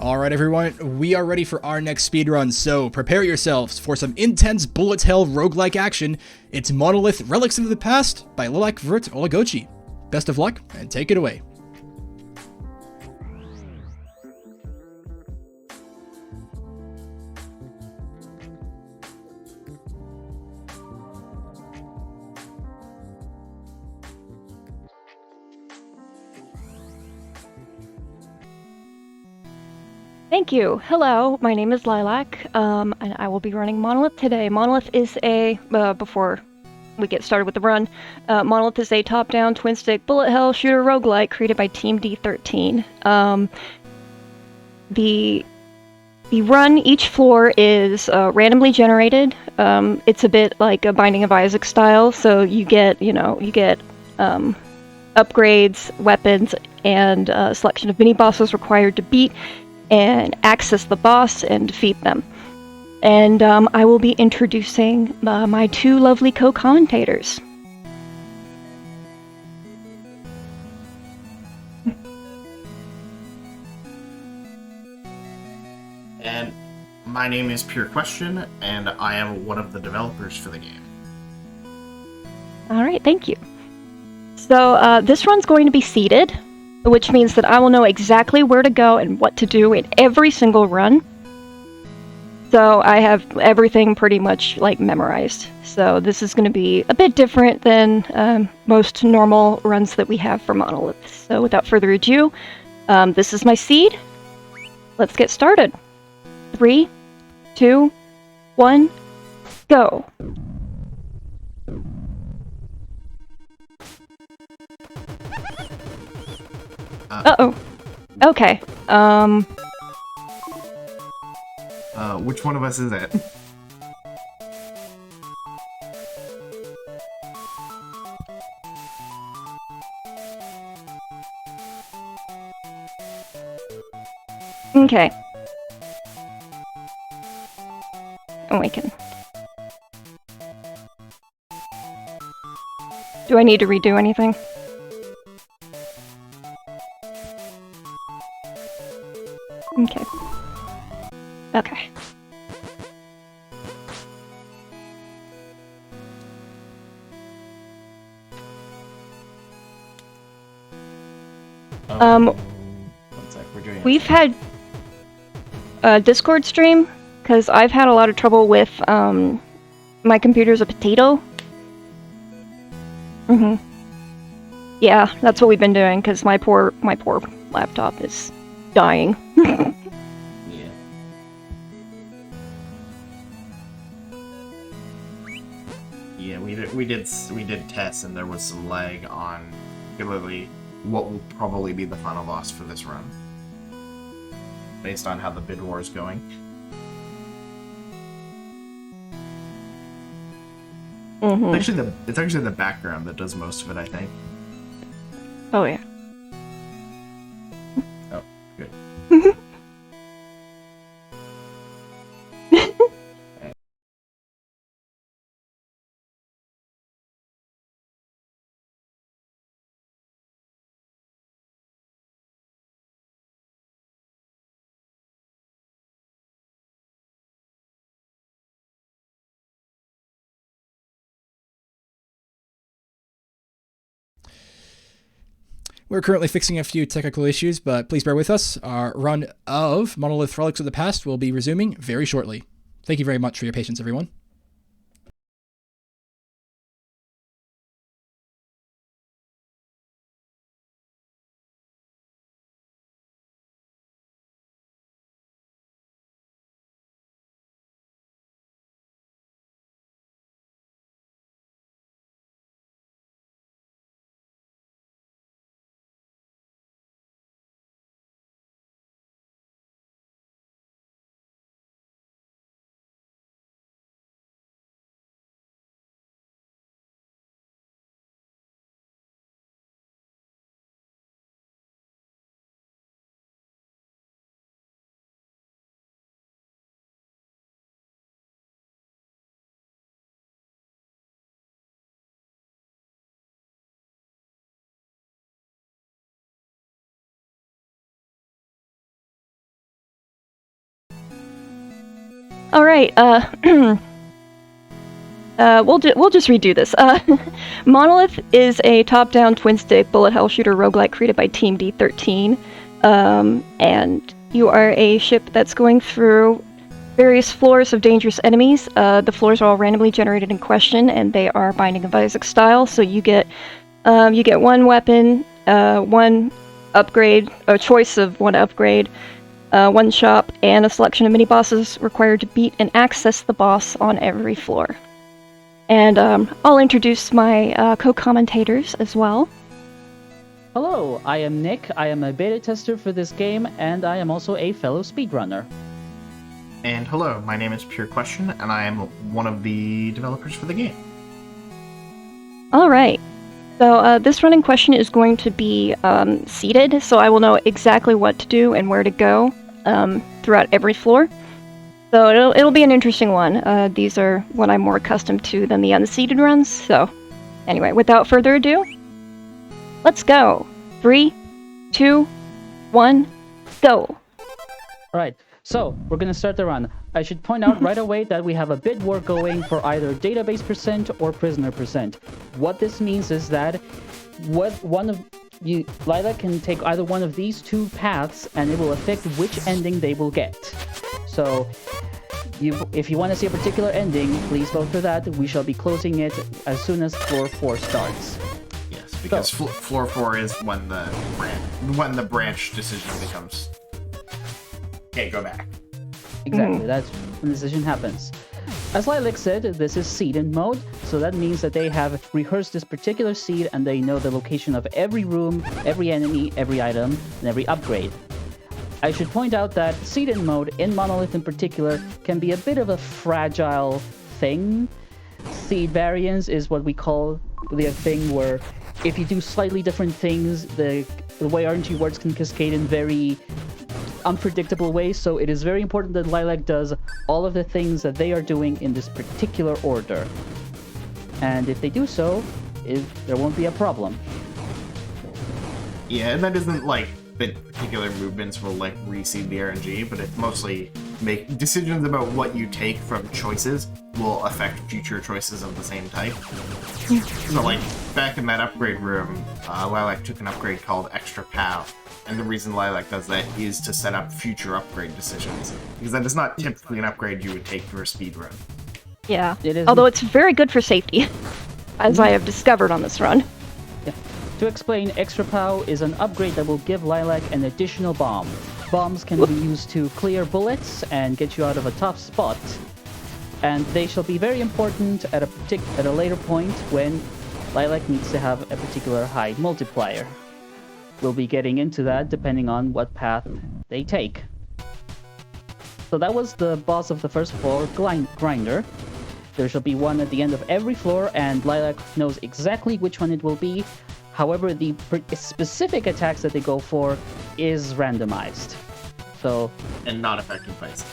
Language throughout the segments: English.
Alright everyone, we are ready for our next speedrun, so prepare yourselves for some intense bullet hell roguelike action. It's Monolith Relics of the Past by the0nlymarath0n. Best of luck, and take it away. Thank you. Hello, my name is Lilac, and I will be running Monolith today. Monolith is before we get started with the run, Monolith is a top-down twin-stick bullet hell shooter roguelike created by Team D13. The run, each floor is randomly generated. It's a bit like a Binding of Isaac style, so you get upgrades, weapons, and a selection of mini-bosses required to beat and access the boss and defeat them. And I will be introducing my two lovely co-commentators. And my name is Pure Question, and I am one of the developers for the game. Alright, thank you. So this run's going to be seeded, which means that I will know exactly where to go and what to do in every single run. So I have everything pretty much memorized. So this is going to be a bit different than most normal runs that we have for Monolith. So without further ado, this is my seed. Let's get started. 3, 2, 1, go. Uh-oh. Okay. Which one of us is it? Okay. Oh, I can. Do I need to redo anything? Okay. Okay. One sec, we're doing We've had a Discord stream, because I've had a lot of trouble with, my computer's a potato. Yeah, that's what we've been doing, because my poor laptop is dying. Yeah. Yeah, we did tests, and there was some lag on particularly what will probably be the final boss for this run, based on how the bid war is going. It's actually the background that does most of it, I think. Oh yeah. Oh, good. We're currently fixing a few technical issues, but please bear with us. Our run of Monolith Relics of the Past will be resuming very shortly. Thank you very much for your patience, everyone. All right. We'll just redo this. Monolith is a top-down twin-stick bullet hell shooter roguelike created by Team D13, and you are a ship that's going through various floors of dangerous enemies. The floors are all randomly generated in question, and they are Binding of Isaac style. So you get one weapon, one upgrade, a choice of one upgrade, one shop, and a selection of mini-bosses required to beat and access the boss on every floor. And I'll introduce my co-commentators as well. Hello, I am Nick. I am a beta tester for this game, and I am also a fellow speedrunner. And hello, my name is Pure Question, and I am one of the developers for the game. All right. So this run in question is going to be seeded, so I will know exactly what to do and where to go throughout every floor. So it'll be an interesting one. These are what I'm more accustomed to than the unseeded runs. So anyway, without further ado, let's go. 3, 2, 1, go. Alright, so we're gonna start the run. I should point out right away that we have a bid war going for either database percent or prisoner percent. What this means is that Lilac can take either one of these two paths, and it will affect which ending they will get. So, if you want to see a particular ending, please vote for that. We shall be closing it as soon as floor 4 starts. Yes, because floor 4 is when the branch decision becomes. Okay, go back. Exactly, that's when the decision happens. As Lilac said, this is seed-in mode, so that means that they have rehearsed this particular seed and they know the location of every room, every enemy, every item, and every upgrade. I should point out that seed-in mode, in Monolith in particular, can be a bit of a fragile thing. Seed variance is what we call the thing where if you do slightly different things, the way RNG works can cascade in very unpredictable ways, so it is very important that Lilac does all of the things that they are doing in this particular order. And if they do so, there won't be a problem. Yeah, and that isn't like that particular movements will like reseed the RNG, but it mostly make decisions about what you take from choices will affect future choices of the same type. So like back in that upgrade room, Lilac took an upgrade called Extra POW, and the reason Lilac does that is to set up future upgrade decisions, because that is not typically an upgrade you would take for a speedrun. Yeah, It is- although it's very good for safety, as I have discovered on this run. Yeah. To explain, Extra POW is an upgrade that will give Lilac an additional bomb. Bombs can be used to clear bullets and get you out of a tough spot, and they shall be very important at a later point when Lilac needs to have a particular high multiplier. We'll be getting into that depending on what path they take. So that was the boss of the first floor, Grinder. There shall be one at the end of every floor, and Lilac knows exactly which one it will be. However, the specific attacks that they go for is randomized. So, And not affected by seed.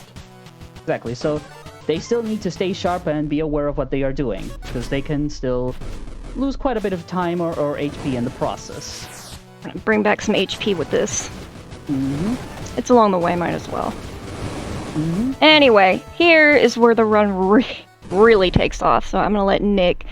exactly. So, they still need to stay sharp and be aware of what they are doing, because they can still lose quite a bit of time or HP in the process. I'm gonna bring back some HP with this. Mm-hmm. It's along the way, might as well. Mm-hmm. Anyway, here is where the run really takes off, so I'm gonna let Nick,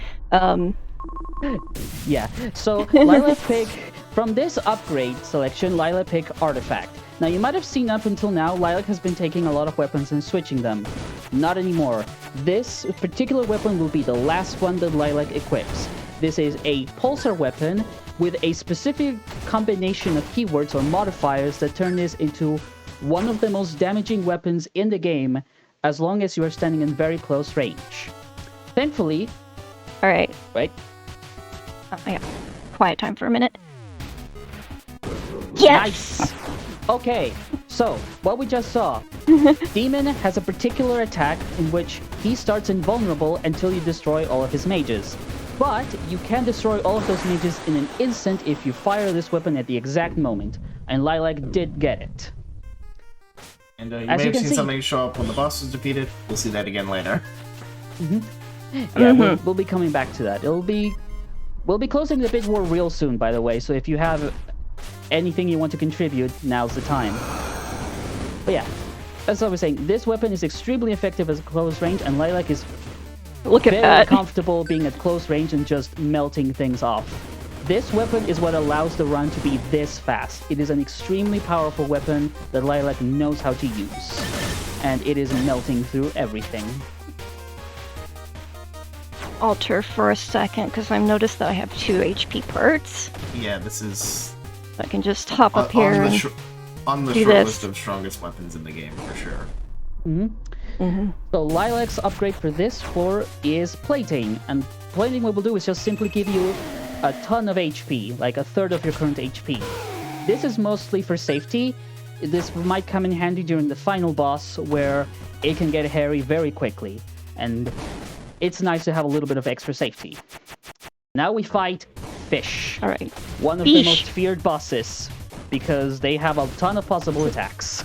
Yeah, so Lilac pick, from this upgrade selection, Lilac pick Artifact. Now you might have seen up until now, Lilac has been taking a lot of weapons and switching them. Not anymore. This particular weapon will be the last one that Lilac equips. This is a pulsar weapon with a specific combination of keywords or modifiers that turn this into one of the most damaging weapons in the game, as long as you are standing in very close range. Thankfully, alright, right? oh, yeah, quiet time for a minute. Yes! Nice! Okay, so, what we just saw. Demon has a particular attack in which he starts invulnerable until you destroy all of his mages. But you can destroy all of those mages in an instant if you fire this weapon at the exact moment. And Lilac did get it. And you As may you have can seen see- something show up when the boss is defeated. We'll see that again later. Yeah, we'll be coming back to that. We'll be closing the bid war real soon, by the way, so if you have anything you want to contribute, now's the time. But yeah, as I was saying, this weapon is extremely effective at close range, and Lilac is Look at very that. comfortable being at close range and just melting things off. This weapon is what allows the run to be this fast. It is an extremely powerful weapon that Lilac knows how to use, and it is melting through everything. Alter for a second, because I've noticed that I have 2 HP parts. Yeah, this is I can just hop up here and on the do short this. list of strongest weapons in the game for sure. So Lilac's upgrade for this floor is plating, and plating what will do is just simply give you a ton of HP, like a third of your current HP. This is mostly for safety. This might come in handy during the final boss, where it can get hairy very quickly, and it's nice to have a little bit of extra safety. Now we fight Fish. Alright. One of the most feared bosses, because they have a ton of possible attacks.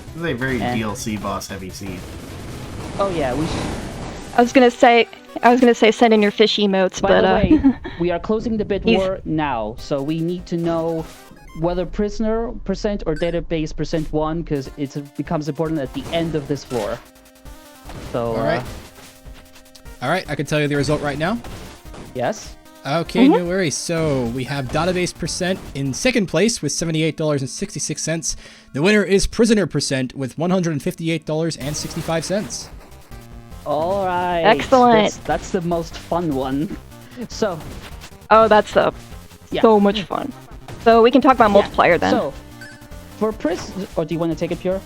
This is a very DLC boss heavy seed. Oh yeah, I was gonna say send in your fish emotes, By but the way, we are closing the bid war now, so we need to know whether prisoner percent or database percent won, because it becomes important at the end of this floor. So, Alright, I can tell you the result right now. Yes. Okay, no worries. So we have database percent in second place with $78.66. The winner is prisoner percent with $158.65. All right. Excellent. That's the most fun one. So, oh, that's so much fun. So we can talk about multiplier then. So, for or do you want to take it, Pure?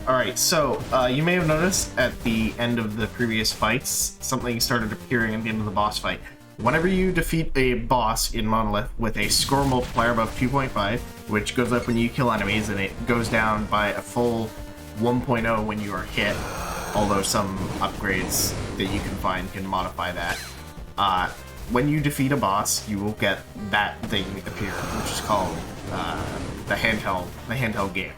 Alright, so you may have noticed at the end of the previous fights, something started appearing at the end of the boss fight. Whenever you defeat a boss in Monolith with a score multiplier above 2.5, which goes up when you kill enemies, and it goes down by a full 1.0 when you are hit, although some upgrades that you can find can modify that. When you defeat a boss, you will get that thing appear, which is called the handheld game.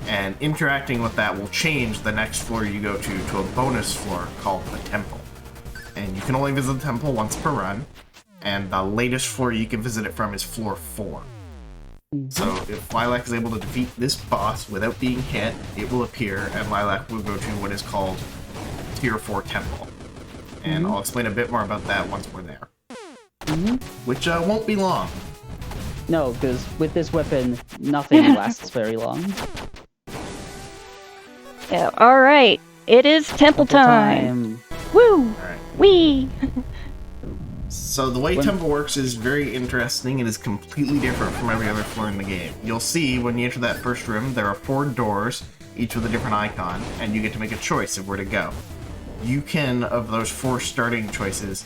And interacting with that will change the next floor you go to a bonus floor called the Temple. And you can only visit the temple once per run, and the latest floor you can visit it from is floor 4. So if Lilac is able to defeat this boss without being hit, it will appear, and Lilac will go to what is called Tier 4 Temple. And I'll explain a bit more about that once we're there. Which won't be long. No, because with this weapon, nothing lasts very long. Yeah, alright. It is temple time. Woo! Alright. Wee! So the way Temple works is very interesting. It is completely different from every other floor in the game. You'll see when you enter that first room, there are 4 doors, each with a different icon, and you get to make a choice of where to go. You can, of those 4 starting choices,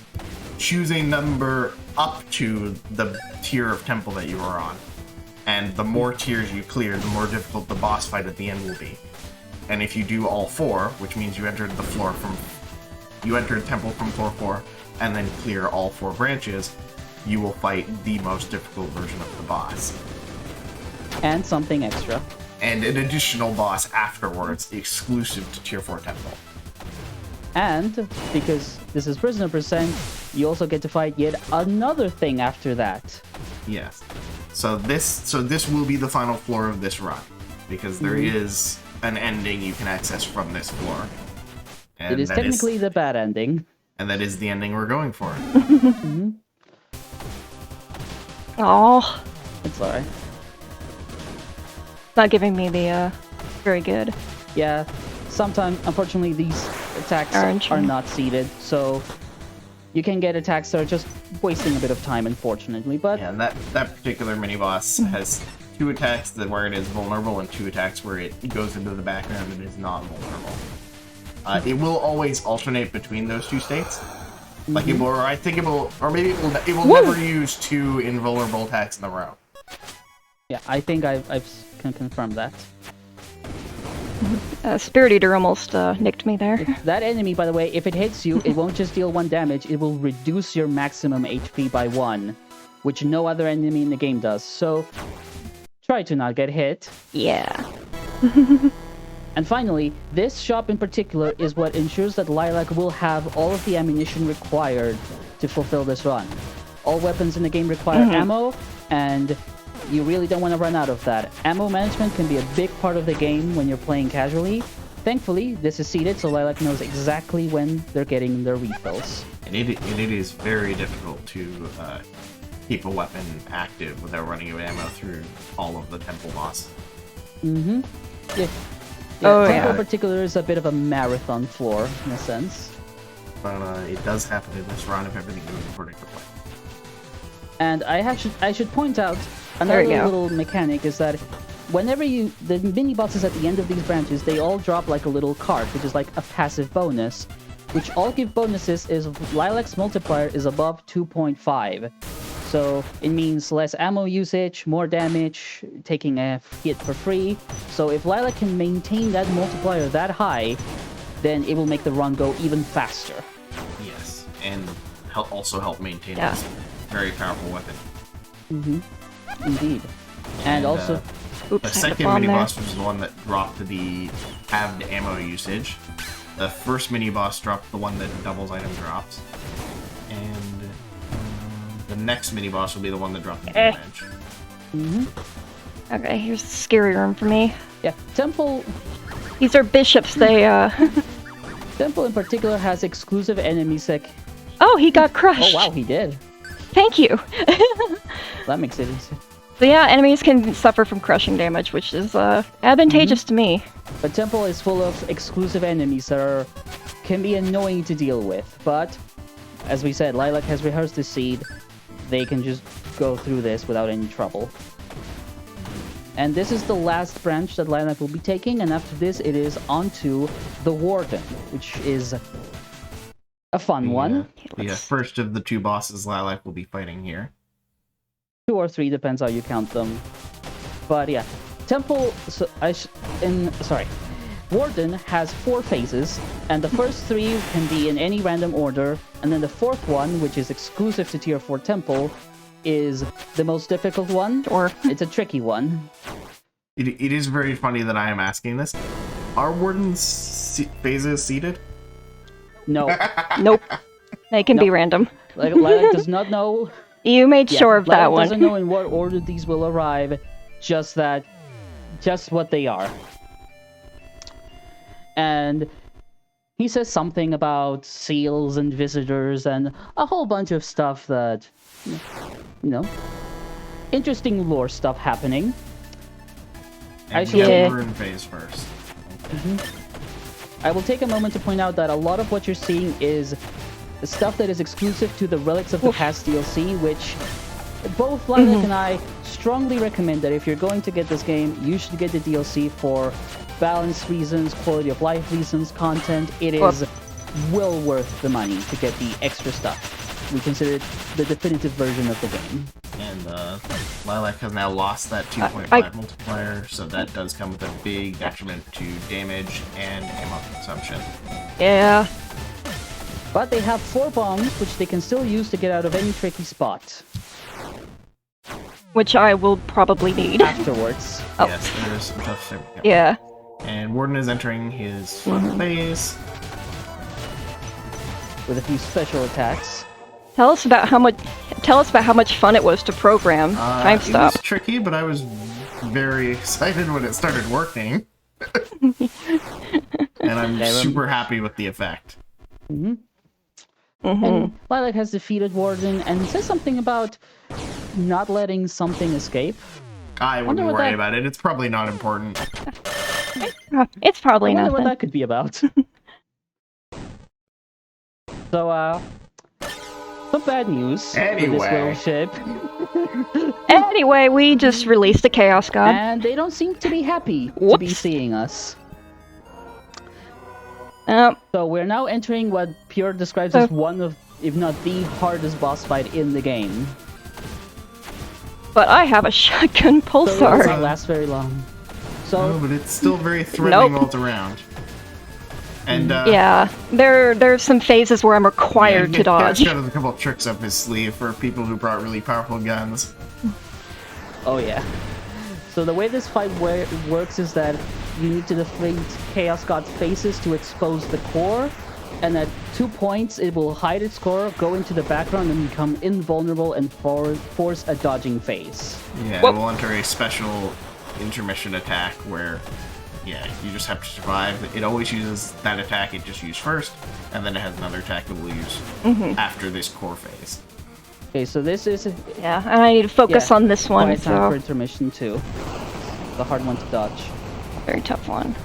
choose a number up to the tier of temple that you are on. And the more tiers you clear, the more difficult the boss fight at the end will be. And if you do all 4, which means you entered temple from floor 4, and then clear all 4 branches, you will fight the most difficult version of the boss. And something extra. And an additional boss afterwards, exclusive to Tier 4 Temple. And, because this is prisoner percent, you also get to fight yet another thing after that. Yes. So this will be the final floor of this run, because there is an ending you can access from this floor. And it is technically the bad ending. And that is the ending we're going for. Oh, It's alright. not giving me the very good. Yeah, sometimes, unfortunately, these attacks Aren't are you? not seeded, so you can get attacks that are just wasting a bit of time, unfortunately, but Yeah, and that particular mini-boss has 2 attacks where it is vulnerable and 2 attacks where it goes into the background and is not vulnerable. It will always alternate between those 2 states. Like it will, or I think it will, or maybe it will never use 2 invulnerable attacks in a row. yeah, I think I can confirm that. Spirit Eater almost nicked me there. That enemy, by the way, if it hits you, it won't just deal 1 damage, it will reduce your maximum HP by 1, which no other enemy in the game does, so try to not get hit. Yeah. And finally, this shop in particular is what ensures that Lilac will have all of the ammunition required to fulfill this run. All weapons in the game require ammo, and you really don't want to run out of that. Ammo management can be a big part of the game when you're playing casually. Thankfully, this is seeded, so Lilac knows exactly when they're getting their refills. And it is very difficult to keep a weapon active without running out of ammo through all of the temple boss. Mm-hmm. Yeah. Temple in particular is a bit of a marathon floor, in a sense. But it does happen in this run if everything goes according to plan. And I should point out another little mechanic is that whenever the mini bosses at the end of these branches, they all drop like a little card, which is like a passive bonus, which all give bonuses is Lilac's multiplier is above 2.5. So it means less ammo usage, more damage, taking a hit for free. So if Lilac can maintain that multiplier that high, then it will make the run go even faster. Yes, and also help maintain this very powerful weapon. Mm-hmm. Indeed. And also... the second mini-boss was the one that dropped the halved ammo usage. The first mini-boss dropped the one that doubles item drops. And the next mini-boss will be the one that dropped the damage. Mm-hmm. Okay, here's the scary room for me. Yeah, Temple... These are bishops, they, Temple in particular has exclusive enemies that... Oh, he got crushed! Oh wow, he did. Thank you! That makes it easy. So yeah, enemies can suffer from crushing damage, which is advantageous to me. But Temple is full of exclusive enemies that can be annoying to deal with. But, as we said, Lilac has rehearsed this seed. They can just go through this without any trouble. And this is the last branch that Lilac will be taking, and after this it is onto the Warden, which is a fun one. The first of the two bosses Lilac will be fighting here. 2 or 3, depends how you count them. But yeah, Temple... Warden has 4 phases, and the first 3 can be in any random order, and then the 4th one, which is exclusive to Tier 4 Temple, is the most difficult one, or it's a tricky one. It is very funny that I am asking this. Are Warden's phases seeded? No. Nope. They can be random. Lilac does not know... You made sure of that one. Doesn't know in what order these will arrive, just what they are. And he says something about seals and visitors and a whole bunch of stuff that, interesting lore stuff happening. And the Rune phase first. I will take a moment to point out that a lot of what you're seeing is stuff that is exclusive to the Relics of the Past DLC, which both Lilac and I strongly recommend that if you're going to get this game, you should get the DLC for balance reasons, quality of life reasons, content. It is well worth the money to get the extra stuff. We consider it the definitive version of the game. And Lilac has now lost that 2.5 multiplier, so that does come with a big detriment to damage and ammo consumption. Yeah. But they have 4 bombs, which they can still use to get out of any tricky spot. Which I will probably need. Afterwards. Oh. Yes, there's some tough stuff. Yeah. And Warden is entering his phase. With a few special attacks. Tell us about how much fun it was to program time stop. It was tricky, but I was very excited when it started working. And I'm super happy with the effect. And Lilac has defeated Warden and says something about not letting something escape. I wouldn't worry about it. It's probably not important. It's probably I wonder nothing. what that could be about. So, some bad news for this little ship. Anyway, we just released a Chaos God. And they don't seem to be happy to be seeing us. So we're now entering what Pure describes as one of, if not the hardest boss fight in the game. But I have a shotgun pulsar. So it won't last very long. So, no, but it's still very threatening all around. And yeah, there's some phases where I'm required to dodge. He's got a couple of tricks up his sleeve for people who brought really powerful guns. Oh yeah. So the way this fight works is that you need to deflate Chaos God's faces to expose the core, And at 2 points, it will hide its core, go into the background, and become invulnerable and force a dodging phase. Yeah, Whoop. it will enter a special intermission attack where, yeah, you just have to survive. It always uses that attack it just used first, and then it has another attack it will use after this core phase. Okay, so this is Yeah, and I need to focus on this one, quiet time for so intermission too. The hard one to dodge. very tough one.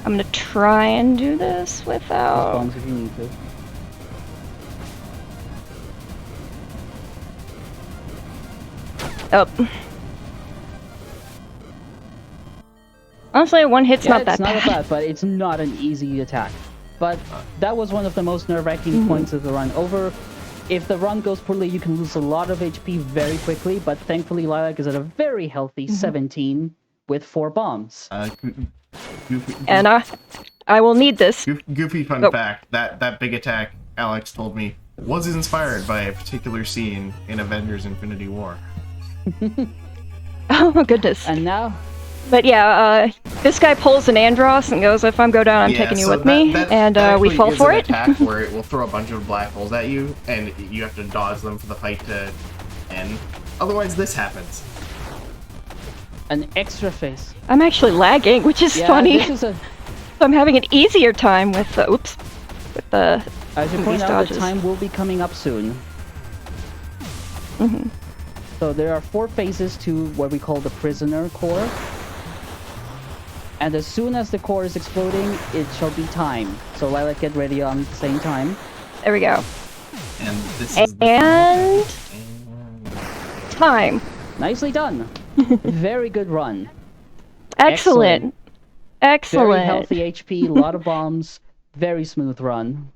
I'm gonna try and do this without. Bombs if you need to. Oh. Honestly, one hit's not that it's not bad. bad, but it's not an easy attack. But that was one of the most nerve-wracking points of the run. If the run goes poorly, you can lose a lot of HP very quickly, but thankfully Lilac is at a very healthy 17 with 4 bombs. Goofy, And I will need this. goofy fun fact, that big attack, Alex told me, was inspired by a particular scene in Avengers Infinity War. Oh my goodness. And now, But yeah, this guy pulls an Andros and goes, if I'm go down, I'm taking you with me. And we actually fall is for an it. attack where it will throw a bunch of black holes at you, and you have to dodge them for the fight to end. Otherwise, this happens. an extra phase. I'm actually lagging, which is funny. This is a, So I'm having an easier time with the, with the as you point these out, dodges. the time will be coming up soon. So there are 4 phases to what we call the prisoner core. And as soon as the core is exploding, it shall be time. So Lilac, get ready on the same time. There we go. And this is the And time. Nicely done. Very good run. Excellent. Very Excellent. healthy HP, a lot of bombs. Very smooth run.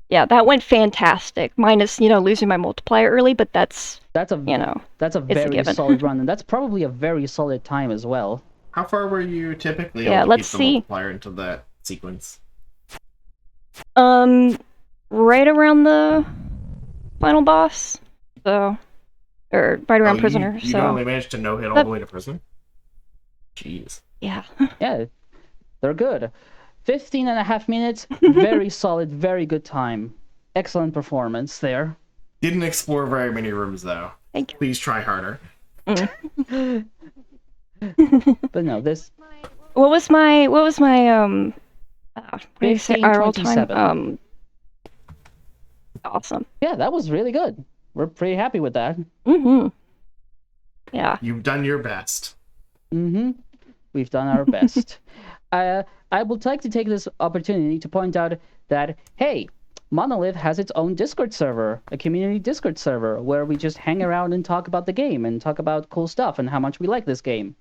Yeah, that went fantastic. Minus, losing my multiplier early, but that's That's a it's a very given. solid run, and that's probably a very solid time as well. How far were you typically Yeah, able to let's keep the see. multiplier into that sequence? Right around the final boss. So, or right around prisoner. You so only managed to no hit all the way to prison? Jeez. yeah. Yeah, they're good. 15 and a half minutes, very solid, very good time. Excellent performance there. Didn't explore very many rooms though. Thank you. Please try harder. But no, this What was my what do you say, our all 15:27. time? Awesome. yeah, that was really good. We're pretty happy with that. Yeah. You've done your best. We've done our best. I would like to take this opportunity to point out that, hey, Monolith has its own Discord server, a community Discord server, where we just hang around and talk about the game and talk about cool stuff and how much we like this game.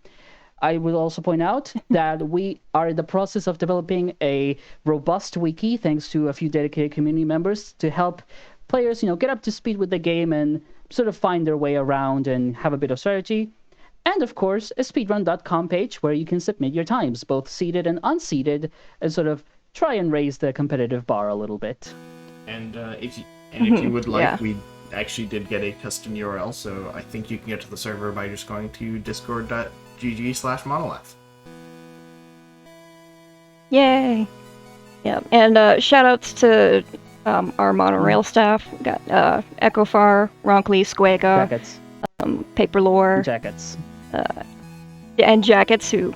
I will also point out that we are in the process of developing a robust wiki, thanks to a few dedicated community members, to help players, get up to speed with the game and sort of find their way around and have a bit of strategy. And of course, a speedrun.com page where you can submit your times, both seeded and unseeded, and sort of try and raise the competitive bar a little bit. And if you would like, Yeah. we actually did get a custom URL, so I think you can get to the server by just going to discord.gg/monolith. Yay. Yeah. And shout outs to our monorail staff. We got Echofar, Ronkley, Squego, Jackets. Paper Lore, Jackets. and Jackets who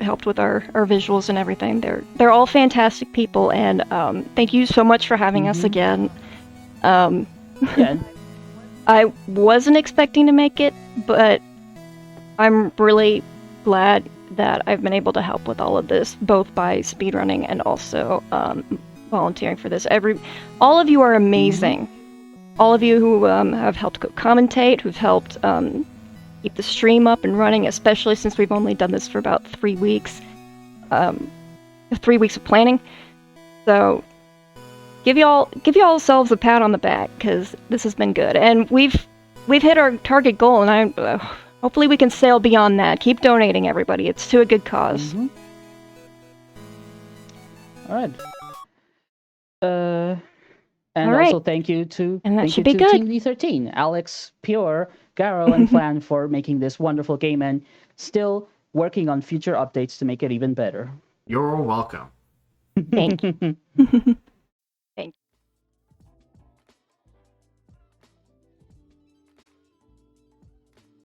helped with our visuals and everything. They're all fantastic people, and thank you so much for having us again. Yeah. I wasn't expecting to make it, but I'm really glad that I've been able to help with all of this, both by speedrunning and also volunteering for this. All of you are amazing. All of you who have helped commentate, who've helped keep the stream up and running, especially since we've only done this for about 3 weeks. 3 weeks of planning. So give y'all yourselves a pat on the back, because this has been good, and we've hit our target goal, and hopefully we can sail beyond that. Keep donating, everybody. It's to a good cause. All right. And All right. also thank you to And that thank should you be to good. Team D13, Alex, Pure, Garo, and Flan for making this wonderful game and still working on future updates to make it even better. You're welcome. Thank you. Thank you.